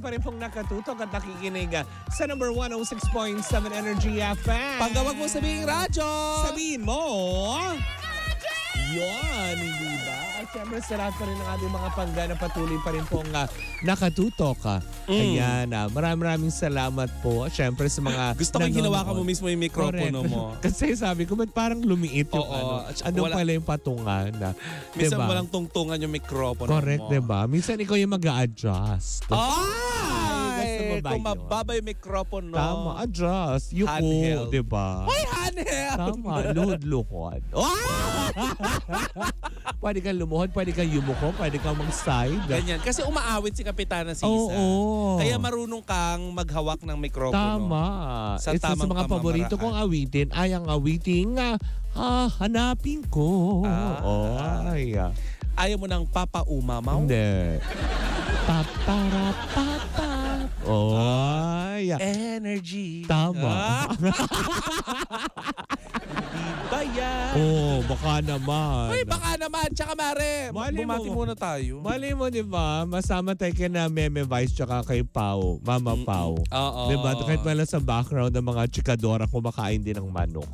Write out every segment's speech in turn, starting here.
pa rin pong nakatutok at nakikinig sa number 106.7 Energy FM. Pag wag mo sabihin radyo, Sabihin mo, yun, hindi ba? At syempre sa lahat pa rin ng ating mga pangga na patuloy pa rin pong nakatutok. Ayan, maraming salamat po. Syempre sa mga gusto ko hinawakan mo mismo yung mikropono mo. Kasi sabi ko, ba't parang lumiit yung ano pala yung patungan? Minsan diba? walang tungtungan yung mikropono Correct, mo. diba? Minsan ikaw yung mag-a-adjust. Ay, kung mababa yung mikropono. Tama, adjust. Yuko, Handheld. diba? Ay, handheld! Tama, luhod-luhod. Pwede kang lumuhod, pwede kang yumuko, pwede kang mag-side. Ganyan. Kasi umaawit si Kapitana Sisa. Oo. Kaya marunong kang maghawak ng mikropono. Tama. Sa Isa sa tamang mga paborito kong awitin ay ang awiting hanapin ko. Ay. Ayaw mo ng papa-umamaw? Hindi. Paparapapa. Ay. Energy. Tama. Di ba yan? Baka naman. Uy, baka naman. Tsaka Mare, Mali mo. bumati muna tayo. Mali mo, di ba? Masama tayo kina Meme Vice tsaka kay Pau, Mama Pau. Oo. Di ba? Kahit wala sa background ng mga chikadora kumakain din ng manok.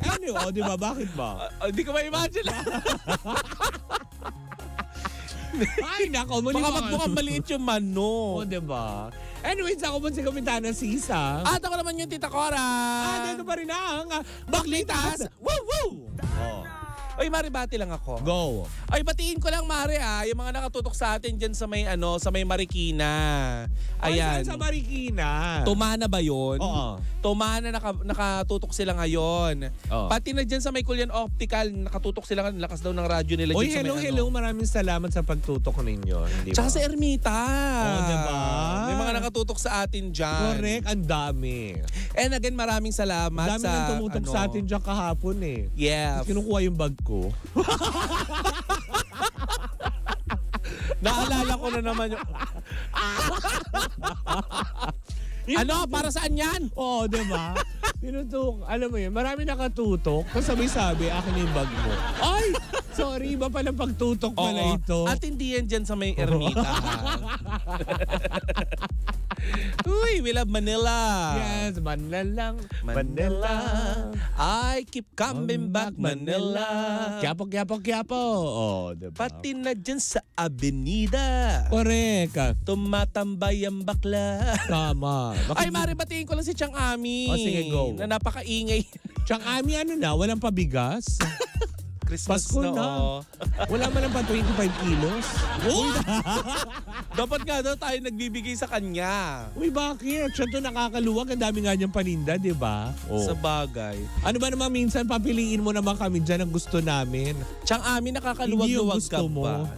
Ano? Di ba? Bakit ba? Hindi ko ma-imagine. Ay, nako. Baka magmukhang maliit yung mano. di ba? Anyways, ako po si Kapitana Sisa. At ako naman yung Tita Cora. Dito pa rin ang Baklitas. Woo! Woo! Oy, Mare, bati lang ako. Go. Ay, batiin ko lang, Mare, yung mga nakatutok sa atin dyan sa may, sa may Marikina. Ayan. Sa Marikina. Tumana ba yun? Oo. Tumana, nakatutok sila ngayon. Oo. Pati na dyan sa may Kulyan Optical, nakatutok sila. Lakas daw ng radyo nila Oy, dyan sa may hello. Maraming salamat sa pagtutok ninyo. Hindi Tsaka ba? sa Ermita. diba? May mga nakatutok sa atin dyan. Correct, ang dami. And again, maraming salamat Ang dami sa... nang tumutok sa atin dyan kahapon eh. Yeah. Kinukuha yung bag ko. Naalala ko na naman yung... Ano? Para saan yan? Oo, diba? Tinutok, alam mo yun, marami nakatutok. Tapos sabi, akin yung bag mo. Ay! Sorry, iba palang pagtutok pala ito. At hindi yan dyan sa may Ermita. Uy, we love Manila. Yes, Manila. I keep coming back, Manila. Quiapo. Diba? Pati na dyan sa Avenida. Correct. Tumatambay ang bakla. Tama. Ay, Mari, batiin ko lang si Chang Ami. Sige, go. Na napakaingay. Tsang Ami, walang pabigas? Christmas Pasko na. Wala man lang pa 25 kilos. Dapat nga daw tayo nagbibigay sa kanya. Uy, bakit? Siya to nakakaluwag. Ang dami nga niyang paninda, di ba? Sa bagay. Ano ba naman minsan, papiliin mo naman kami dyan ang gusto namin. Chang Ami, nakakaluwag-luwag ka mo. ba?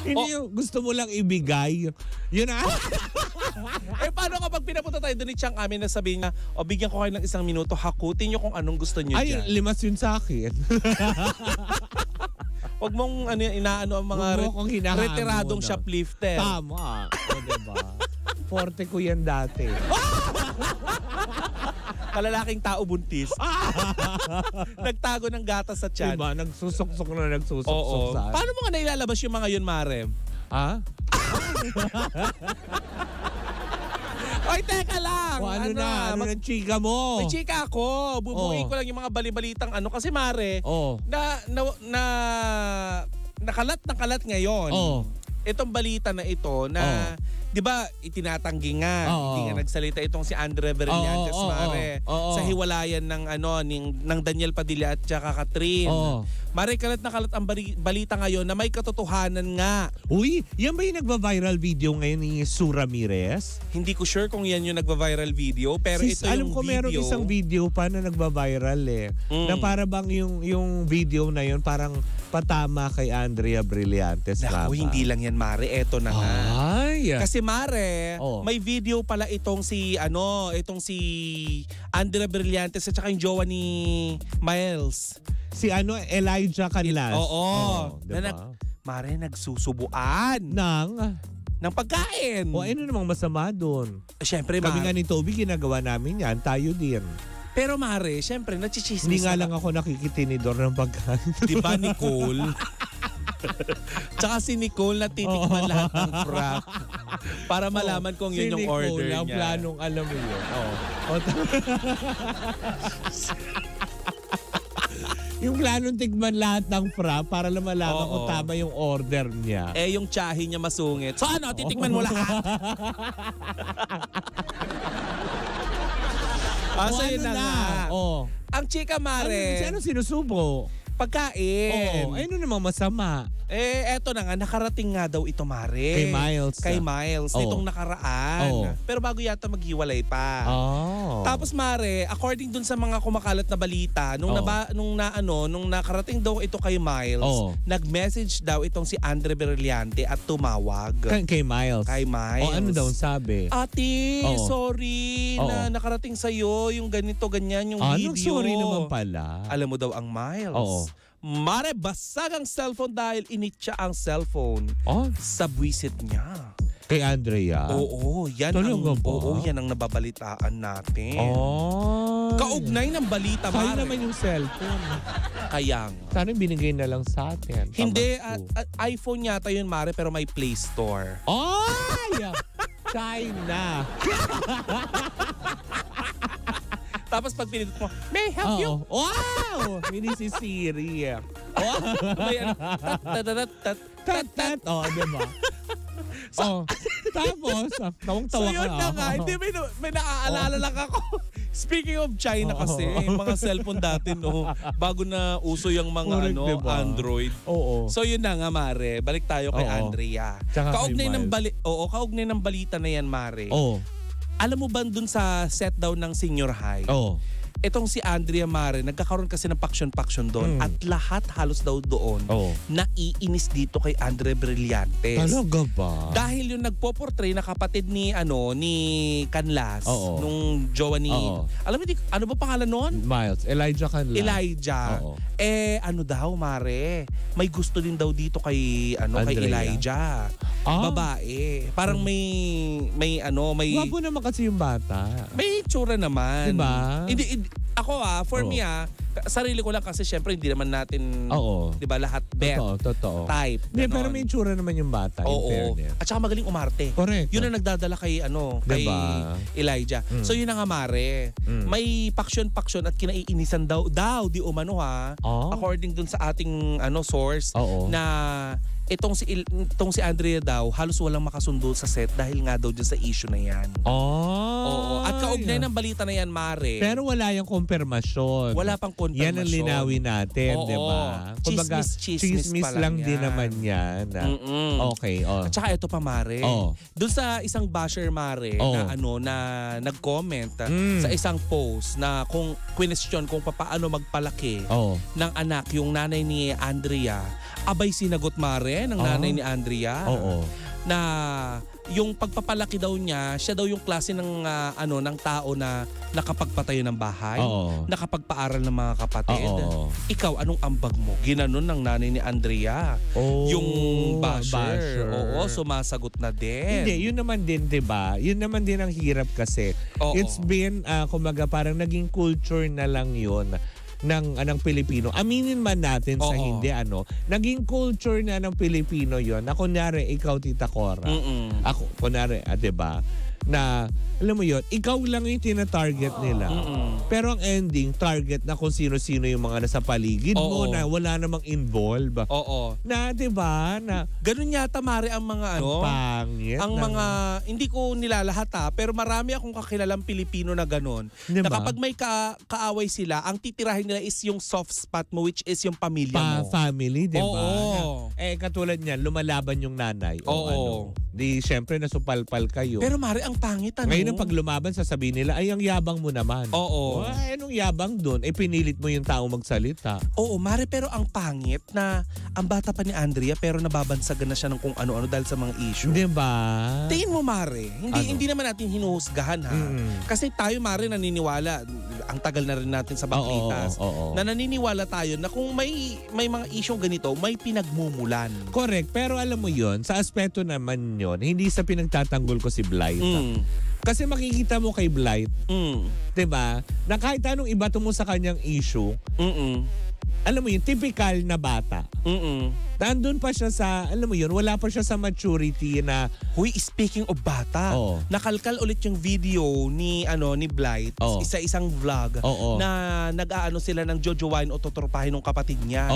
Hindi yung gusto mo lang ibigay. Yun paano kapag pinapunta tayo doon ni Chang Ami na sabihin niya, bigyan ko kayo ng 1 minuto, hakutin niyo kung anong gusto niyo dyan. Ay, 5 yun sa akin. Huwag mong inaano ang mga retiradong shoplifter. Tama. Diba? Forte ko yan dati. Kalalaking tao buntis. Nagtago ng gatas sa tiyan. Diba? Nagsusok-sok Oo. sa... Paano mo nga nailalabas yung mga yun, Mare? Ha? Ay, teka lang. Ano na chika mo? May chika ako. Bubuin ko lang yung mga balibalitang kasi, Mare, nakalat ngayon. Itong balita na ito na, di ba, itinatanggi nga. Hindi nga nagsalita itong si Andre Brillantes, Mare. Sa hiwalayan ng Daniel Padilla at saka Catherine. Mare, kalat na kalat ang balita ngayon na may katotohanan nga. Uy, yan ba yung nagva-viral video ngayon ni Sue Ramirez? Hindi ko sure kung yan yung nagva-viral video, pero ito alam yung ko video. meron isang video pa na nagva-viral na para bang yung video na yun parang patama kay Andrea Brillantes. Naku, hindi lang yan, Mare. Eto na nga. Ay! Kasi Mare, may video pala itong si Andrea Brillantes at saka yung jowa ni Miles. Si Elijah Canlas. Diba? Mare, nagsusubuan ng pagkain. Ano namang masama doon? Siyempre, kami nga ni Toby, ginagawa namin yan. Tayo din. Pero Mare, siyempre, nachichismis. Hindi nga lang ako nakikitinidor ng pagkain. Diba, Nicole? Tsaka si Nicole na titikman lahat ng frap para malaman kung yun yung order niya. Si Nicole ang planong alam mo yun. Yung planong tigman lahat ng frap para malaman kung tama yung order niya. Yung tsahe niya masungit. So ano, titikman mo lahat? So yun na nga. Ang chika Mare. Ano sinusubo? Pagkain. Ano namang masama? Eto na nga, nakarating nga daw ito, Mare. Kay Miles. Kay Miles, nitong nakaraan. Pero bago yata maghiwalay pa. Tapos, Mare, according dun sa mga kumakalat na balita, nung nakarating daw ito kay Miles, nag-message daw itong si Andre Brillante at tumawag. Kay Miles? Kay Miles. Ano daw sabi? Ate, sorry na nakarating sa'yo yung ganito, ganyan, yung video. Sorry naman pala. Alam mo daw ang Miles. Mare, basag ang cellphone dahil initya ang cellphone sa buwisit niya. Kay Andrea? Oo, yan ang nababalitaan natin. Kaugnay ng balita, Mare. Kaya naman yung cellphone. Kaya nga. Sana binigay na lang sa atin. Hindi, iPhone yata yun, Mare, pero may Play Store. China. Tapos pag pinindot mo, may I help you? Wow! Hindi si Siri. May ano, tat. Diba? Tapos, tawang-tawa ka. So yun na nga, hindi may naaalala lang ako. Speaking of China kasi, mga cellphone dati, bago na uso yung mga diba? Android. So yun na nga, Mare, balik tayo kay Andrea. Kaugnay ng balita na yan, Mare. Alam mo ba dun sa set daw ng Senior High? Itong si Andrea, Mare, nagkakaroon kasi ng paksyon-paksyon doon at lahat halos daw doon naiinis dito kay Andre Brillante. Talaga ba? Dahil yung nagpo-portray na kapatid ni Canlas, nung jowa ni alam mo ano ba pangalan noon? Miles, Elijah Canlas. Elijah. Ano daw, Mare, may gusto din daw dito kay kay Elijah. Babae. Parang may Gwapo naman kasi yung bata. May itsura naman. Diba? Ako for me sarili ko lang kasi syempre hindi naman natin, di ba, lahat bet. Totoo. Type. Pero may itsura naman yung bata. At saka magaling umarte. Correct. Yun ang nagdadala kay kay Elijah. So yun na nga, Mare. May paksyon-paksyon at kinaiinisan daw di umano according dun sa ating source na itong si Andrea daw halos walang makasundo sa set dahil nga daw dyan sa issue na yan. At kaugnay ng balita na yan, Mare. Pero wala yung konfirmasyon. Wala pang konfirmasyon. Yan ang linawin natin, di ba? Chismis lang din naman yan. Okay. At saka ito pa, Mare. Doon sa isang basher, Mare, na nag-comment sa isang post na kung question kung paano magpalaki ng anak yung nanay ni Andrea, abay sinagot, Mare, ng nanay ni Andrea na yung pagpapalaki daw niya, siya daw yung klase ng ng tao na nakapagpatayo ng bahay, nakapagpaaral ng mga kapatid. Ikaw, anong ambag mo? Ginanon ng nanay ni Andrea. Yung basher. Sumasagot na din. Hindi, yun naman din, 'di ba? Yun naman din ang hirap kasi. It's been kumbaga parang naging culture na lang yun ng Pilipino. Aminin man natin sa hindi naging culture na ng Pilipino yon. Na kunyari ikaw, Tita Cora. Ako kunyari, 'di ba? Na alam mo yon, ikaw lang yung tina-target nila. Pero ang ending, target na kung sino-sino yung mga nasa paligid mo na wala namang involve. Na 'di ba? Na ganun yata, Mare, ang mga pangit. Ang mga hindi ko nilalahat pero marami akong kakilalang Pilipino na ganun. Diba? Na kapag may kaaway sila, ang titirahin nila is yung soft spot mo, which is yung pamilya mo. Family, 'di ba? Katulad niyan, lumalaban yung nanay di syempre nasupalpal kayo. Pero Mare, ang pangit Ngayon pag lumaban, sasabihin nila, ay ang yabang mo naman. Anong yabang doon? Pinilit mo yung tao magsalita. Mare, pero ang pangit na ang bata pa ni Andrea pero nababansagan na siya ng kung ano-ano dahil sa mga issue. Diba? Tingin mo, Mare, hindi naman natin hinuhusgahan Kasi tayo, Mare, naniniwala, ang tagal na rin natin sa Baklitas, na naniniwala tayo na kung may mga issue ganito, may pinagmumulan. Correct. Pero alam mo yon, sa aspeto naman yon, hindi sa pinagtatanggol ko si Blythe. Kasi makikita mo kay Blythe, diba, na kahit anong ibato mo sa kanyang issue, alam mo yun, typical na bata. Nandun pa siya sa, alam mo yun, wala pa siya sa maturity na... Huy, speaking of bata, nakalkal ulit yung video ni Blythe, isa-isang vlog, na nag-aano sila ng jojowain o tuturpahin ng kapatid niya.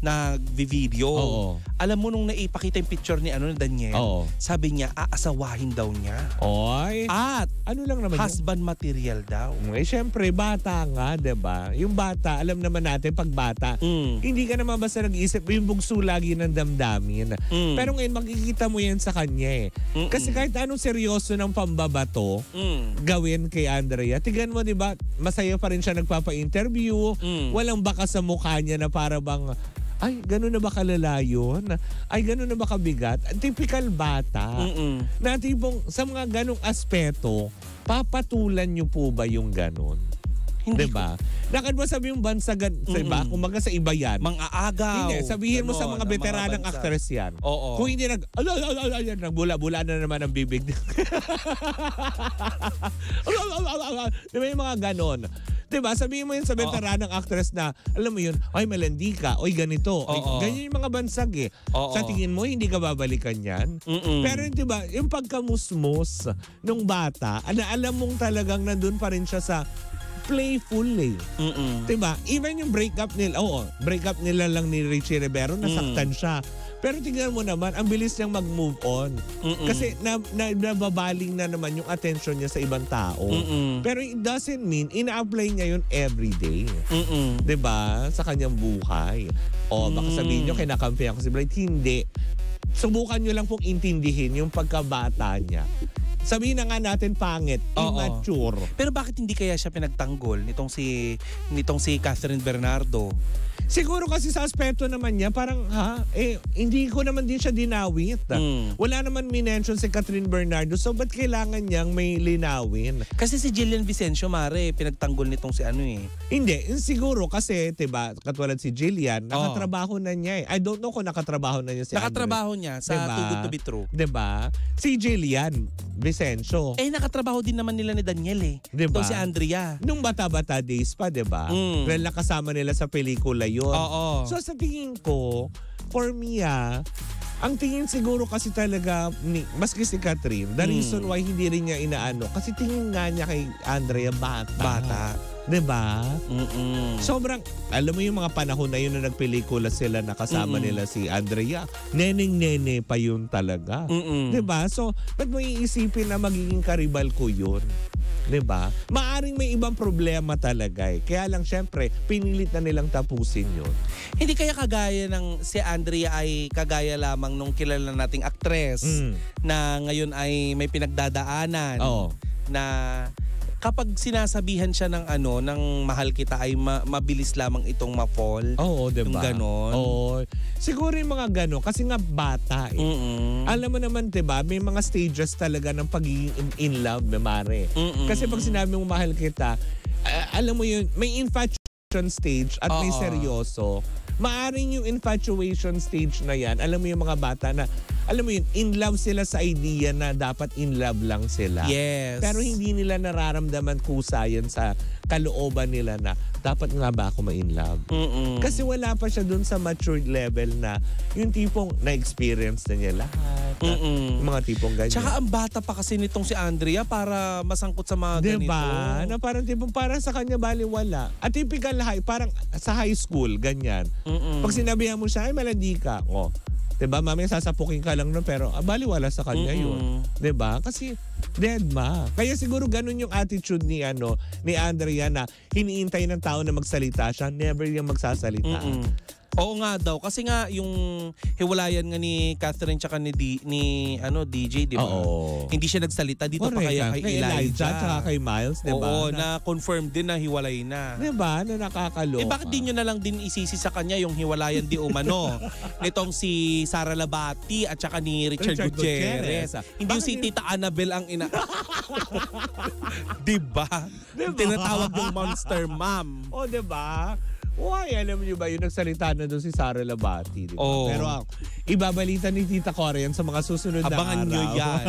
Nag-video. Alam mo nung naipakita yung picture ni Daniel, sabi niya, aasawahin daw niya. At ano lang naman husband material daw. Syempre, bata nga, diba? Yung bata, alam naman natin, pag bata, hindi ka naman basta nag-iisip, yung bugso lagi ng damdamin. Pero ngayon, makikita mo yan sa kanya eh. Kasi kahit anong seryoso ng pambabato gawin kay Andrea, tignan mo, diba, masaya pa rin siya nagpapa-interview, walang baka sa mukha niya na para bang, ay, gano'n na ba kalala yun? Ay, gano'n na ba kabigat? Typical bata. Na tipong sa mga ganong aspeto, papatulan niyo po ba yung ganon? Diba? Nakad mo sabi yung bansa iba, kung maga sa iba yan. Mang-aagaw. Hindi, sabihin mo sa mga veteranang actress yan. Kung hindi nagbula-bula na naman ang bibig. Diba yung mga ganon? Diba? Sabihin mo yun sa veteranang actress na, alam mo yun, ay malandi ka, oy ganito. Ganyan yung mga bansag eh. Sa tingin mo, hindi ka babalikan yan. Pero diba, yung pagkamusmos nung bata, alam mong talagang nandun pa rin siya sa playful eh. Diba? Even yung breakup nila lang ni Richie Rivero, nasaktan siya. Pero tingnan mo naman, ang bilis niyang mag-move on. Kasi nababaling na naman yung attention niya sa ibang tao. Pero it doesn't mean, ina-apply niya yun everyday. Diba? Sa kanyang buhay. Baka sabihin niyo, kinakampi ako si Bright. Hindi. Subukan niyo lang pong intindihin yung pagkabata niya. Sabihin na nga natin pangit, immature. Pero bakit hindi kaya siya pinagtanggol nitong si Catherine Bernardo? Siguro kasi sa aspeto naman niya, parang hindi ko naman din siya dinawit. Wala naman minention si Catherine Bernardo, so ba't kailangan niyang may linawin? Kasi si Jillian Vicencio, Mare, pinagtanggol nitong si Hindi, siguro kasi, diba, katulad si Jillian, nakatrabaho na niya eh. I don't know kung nakatrabaho na niya si Nakatrabaho niya sa Too Good to Be True. Diba? Si Jillian Vicencio. Nakatrabaho din naman nila ni Daniel eh. Diba? Ito si Andrea. Nung bata-bata days pa, diba? Dahil nakasama nila sa pelikula yun. So sa tingin ko, for me ang tingin siguro kasi talaga, maski si Catherine, the reason why hindi rin niya inaano, kasi tingin nga niya kay Andrea bata. Diba? Sobrang, alam mo yung mga panahon na yun na nagpelikula sila nakasama nila si Andrea, neneng-nene pa yun talaga. Diba? So, ba't mo iisipin na magiging karibal ko yun? Diba? Maaring may ibang problema talaga eh. Kaya lang syempre, pinilit na nilang tapusin yun. Hindi kaya kagaya ng si Andrea ay kagaya lamang nung kilala nating aktres na ngayon ay may pinagdadaanan na kapag sinasabihan siya ng ng mahal kita ay mabilis lamang itong ma-fall. Diba? Yung ganon. Siguro yung mga ganon kasi nga bata eh. Alam mo naman, diba, may mga stages talaga ng pagiging in love, Mare. Kasi pag sinabi mong mahal kita, alam mo yun, may infatuation stage at may seryoso. Maaring yung infatuation stage na yan, alam mo yung mga bata na, alam mo yun, in love sila sa idea na dapat in love lang sila. Yes. Pero hindi nila nararamdaman kusayan sa kalooban nila na dapat nga ba ako ma-in love? Kasi wala pa siya dun sa matured level na yung tipong na-experience na niya lahat. Mga tipong ganyan. Tsaka ang bata pa kasi nitong si Andrea para masangkot sa mga ganito. Diba? Na parang tipong para sa kanya baliwala. At typical parang sa high school, ganyan. Pag sinabihan mo siya, ay malandi ka. Diba? Mamaya sasapukin ka lang nun pero baliwala sa kanya yun. Diba? Kasi dead ma. Kaya siguro ganun yung attitude ni Andrea na hiniintay ng tao na magsalita siya. Never yung magsasalita. Oo nga daw. Kasi nga yung hiwalayan nga ni Catherine tsaka ni DJ, di ba? Hindi siya nagsalita. Dito pa kaya kay Elijah. Tsaka kay Miles, di ba? Oo, na-confirm din na hiwalay na. Di ba? Na nakakaloka. Bakit di nyo na lang din isisi sa kanya yung hiwalayan di umano? Nitong si Sara Labati at tsaka ni Richard Gutierrez. Hindi yung si Tita Annabel ang ina... Diba? Tinatawag yung Monster Mom. Diba? Why? Alam niyo ba, yung nagsalita na doon si Sara Labati, di ba? Oh. Pero ibabalita ni Tita Cora yan sa mga susunod na araw. Abangan nyo yan.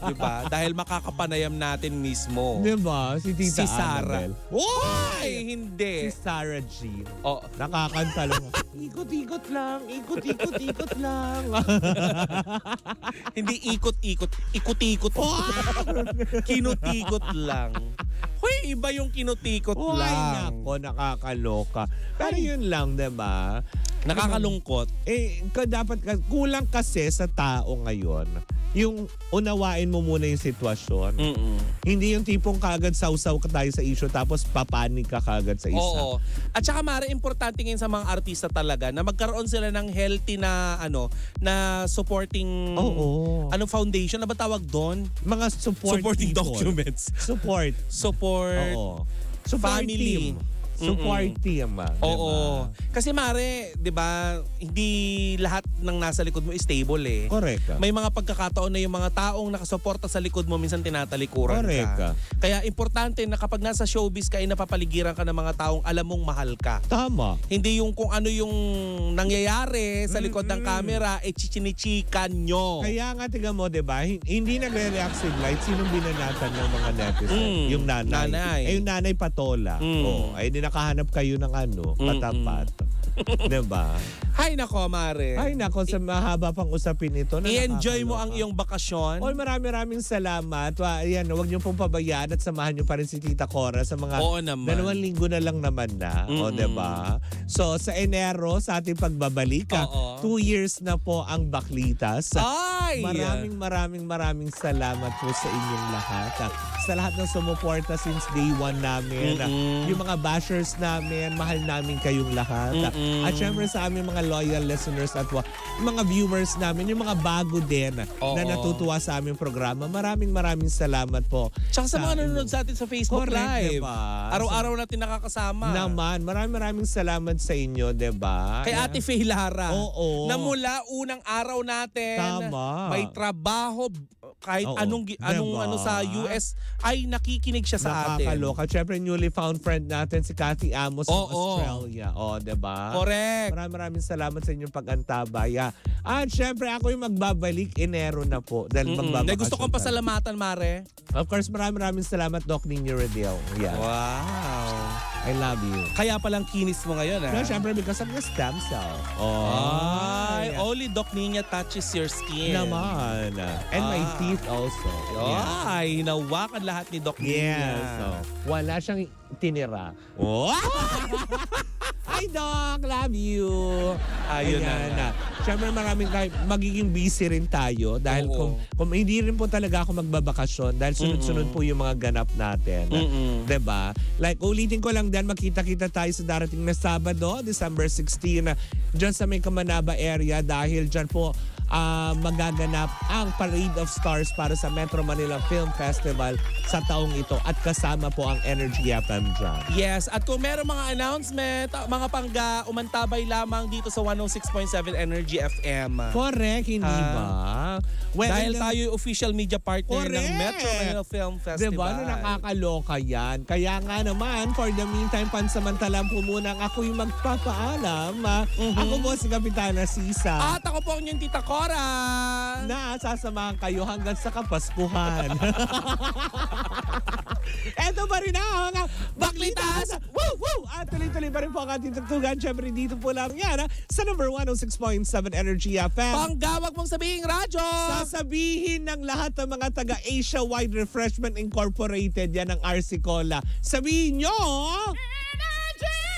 Diba? Dahil makakapanayam natin mismo. Di ba? Si Tita Si Sara. Annabel. Ay, hindi. Si Sarah Jean. Oh. Nakakanta lang. Ikot-ikot lang. Ikot-ikot-ikot lang. Hindi ikot-ikot. Ikot-ikot. Kinutikot lang. Hoy, iba yung kinutikot Uy, lang. nako, nakakaloka. Pero yun lang, diba? Nakakalungkot. Kulang kasi sa tao ngayon yung unawain mo muna yung sitwasyon. Hindi yung tipong kagad sausaw ka tayo sa issue tapos papanik ka kagad sa isa. Oo. At saka Mare, importante ngayon sa mga artista talaga na magkaroon sila ng healthy na na supporting foundation na ba tawag doon? Mga supporting people. documents. Support. Oo. Family. Support team. Oo. Kasi Mare, 'di ba, hindi lahat ng nasa likod mo is stable eh. Correct. May mga pagkakataon na yung mga taong nakasuporta sa likod mo minsan tinatalikuran ka. Kaya importante na kapag nasa showbiz ka ay napapaligiran ka ng mga taong alam mong mahal ka. Tama. Hindi yung kung ano yung nangyayari sa likod ng camera chichinichikan nyo. Kaya nga tingnan mo, 'di ba? Hindi nagre-react si Light. Sinong binanatan ng mga netizens? Yung nanay. Yung nanay patola. Ay nakahanap kayo ng katapat. Diba? Hay nako, Mare. Ay nako, sa mahaba pang usapin ito. I-enjoy mo ang iyong bakasyon. Oy, maraming salamat. Ayan, huwag niyo pong pabayaan at samahan niyo pa rin si Tita Cora sa mga 2 linggo na lang naman na. O, diba? So, sa Enero, sa ating pagbabalik, 2 years na po ang Baklitas. Ay! Maraming salamat po sa inyong lahat. Sa lahat ng sumuporta since day 1 namin. Yung mga bashers namin, mahal namin kayong lahat. At syempre sa aming mga loyal listeners at mga viewers namin, yung mga bago din na natutuwa sa aming programa. Maraming salamat po. Tsaka sa mga nanonood sa atin sa Facebook Live. Diba? Araw-araw natin nakakasama. Naman, maraming salamat sa inyo, diba? Kay Ate Faye Lara. Oo. Na mula unang araw natin, may trabaho, kahit anong sa US, ay nakikinig siya sa atin. Nakakaloka. Siyempre, newly found friend natin si Cathy Amos ng Australia. Diba? Correct. Maraming salamat sa inyong pag-antabay. At syempre, ako yung magbabalik Enero na po. Dahil magbabakasyon. Gusto kong pasalamatan, Mare. Of course, maraming salamat, Doc Nino Redel. Yeah. Wow. I love you. Kaya palang kinis mo ngayon, No, syempre, because of the stem cell. Only Doc Nina touches your skin. Naman. And my teeth also. Ay, hinawakan lahat ni Doc Nina. Yes. Wala siyang tinira. Hi, Doc! Love you! Ayun na. Siyempre magiging busy rin tayo dahil kung hindi rin po talaga ako magbabakasyon dahil sunod-sunod po yung mga ganap natin. Diba? Like, ulitin ko lang din, makita-kita tayo sa darating na Sabado, December 16, dyan sa may Kamanaba area dahil dyan po magaganap ang Parade of Stars para sa Metro Manila Film Festival sa taong ito at kasama po ang Energy FM dyan. Yes, at kung meron mga announcement, mga pangga, umantabay lamang dito sa 106.7 Energy FM. Correct, hindi ba? Well, dahil tayo yung official media partner ng Metro Manila Film Festival. Diba? Nakakaloka yan. Kaya nga naman, for the meantime, pansamantalang po muna ako yung magpapaalam. Ako po si Kapitana Sisa. At ako po ang inyong Tita Cora. Na sasamahan kayo hanggang sa Kapaskuhan. Eto pa rin ang mga Baklitas! Woo! Woo! At tuloy-tuloy pa rin po ang ating tugtugan. Siyempre dito po lang yan sa number 106.7 Energy FM. Panggawag mong sabihin radyo! Sasabihin ng lahat ng mga taga-Asia Wide Refreshment Incorporated, yan ang RC Cola. Sabihin nyo! Energy!